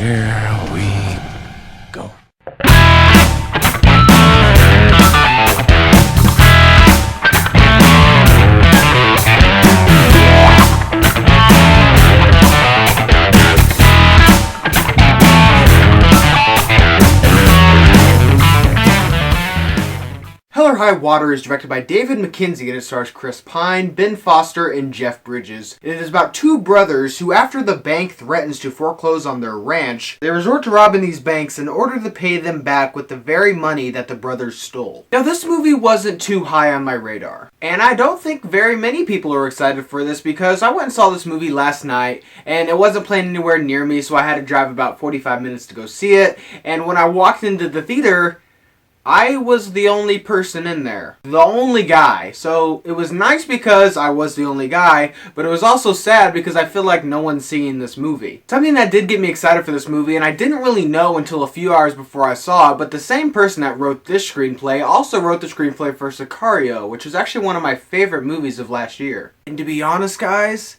Here we go. Hell or High Water is directed by David Mackenzie and it stars Chris Pine, Ben Foster, and Jeff Bridges. It is about two brothers who, after the bank threatens to foreclose on their ranch, they resort to robbing these banks in order to pay them back with the very money that the brothers stole. Now, this movie wasn't too high on my radar, and I don't think very many people are excited for this because I went and saw this movie last night and it wasn't playing anywhere near me, so I had to drive about 45 minutes to go see it. And when I walked into the theater, I was the only person in there. The only guy. So it was nice because I was the only guy, but it was also sad because I feel like no one's seeing this movie. Something that did get me excited for this movie, and I didn't really know until a few hours before I saw it, but the same person that wrote this screenplay also wrote the screenplay for Sicario, which was actually one of my favorite movies of last year. And to be honest, guys,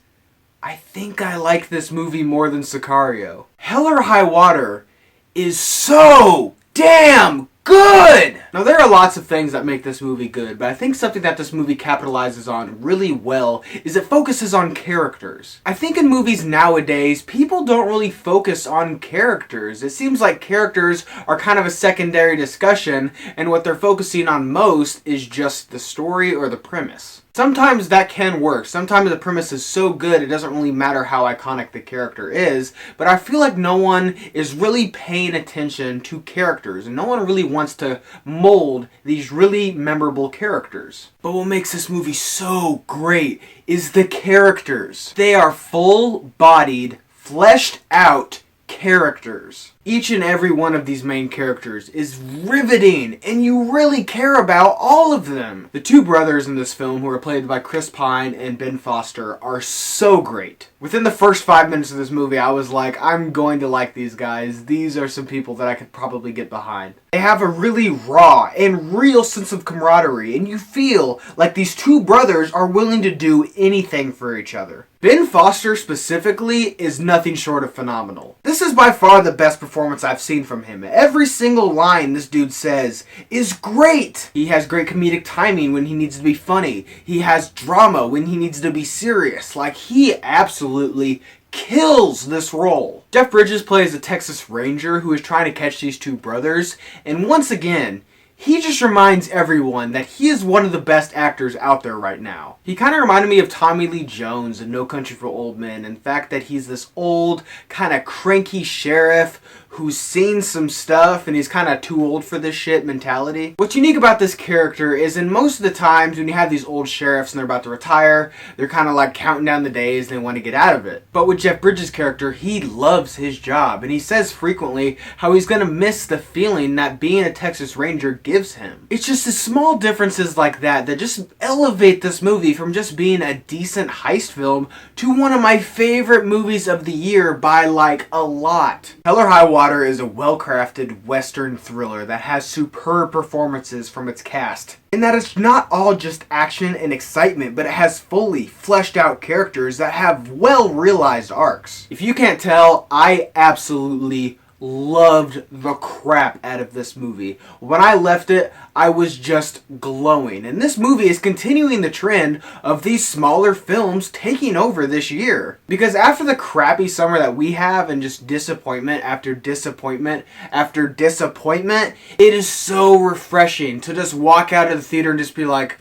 I think I like this movie more than Sicario. Hell or High Water is so damn good! Now, there are lots of things that make this movie good, but I think something that this movie capitalizes on really well is it focuses on characters. I think in movies nowadays, people don't really focus on characters. It seems like characters are kind of a secondary discussion, and what they're focusing on most is just the story or the premise. Sometimes that can work. Sometimes the premise is so good it doesn't really matter how iconic the character is, but I feel like no one is really paying attention to characters, and no one really wants to mold these really memorable characters. But what makes this movie so great is the characters. They are full-bodied, fleshed out characters. Each and every one of these main characters is riveting, and you really care about all of them. The two brothers in this film, who are played by Chris Pine and Ben Foster, are so great. Within the first 5 minutes of this movie, I was like, I'm going to like these guys. These are some people that I could probably get behind. They have a really raw and real sense of camaraderie, and you feel like these two brothers are willing to do anything for each other. Ben Foster specifically is nothing short of phenomenal. This is by far the best performance I've seen from him. Every single line this dude says is great. He has great comedic timing when he needs to be funny. He has drama when he needs to be serious. Like, he absolutely kills this role. Jeff Bridges plays a Texas Ranger who is trying to catch these two brothers, and once again, he just reminds everyone that he is one of the best actors out there right now. He kind of reminded me of Tommy Lee Jones in No Country for Old Men. In fact, that he's this old, kind of cranky sheriff who's seen some stuff and he's kind of too old for this shit mentality. What's unique about this character is in most of the times when you have these old sheriffs and they're about to retire, they're kind of like counting down the days and they want to get out of it. But with Jeff Bridges' character, he loves his job, and he says frequently how he's going to miss the feeling that being a Texas Ranger gives him. It's just the small differences like that that just elevate this movie from just being a decent heist film to one of my favorite movies of the year by like a lot. Hell or High Water is a well-crafted Western thriller that has superb performances from its cast. And that it's not all just action and excitement, but it has fully fleshed out characters that have well-realized arcs. If you can't tell, I absolutely loved the crap out of this movie. When I left it, I was just glowing. And this movie is continuing the trend of these smaller films taking over this year. Because after the crappy summer that we have and just disappointment after disappointment after disappointment, it is so refreshing to just walk out of the theater and just be like,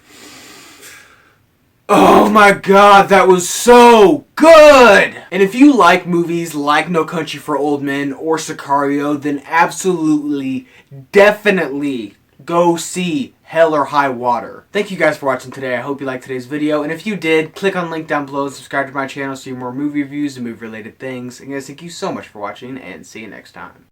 oh my god, that was so good! And if you like movies like No Country for Old Men or Sicario, then absolutely, definitely go see Hell or High Water. Thank you guys for watching today. I hope you liked today's video. And if you did, click on the link down below and subscribe to my channel to see more movie reviews and movie related things. And guys, thank you so much for watching and see you next time.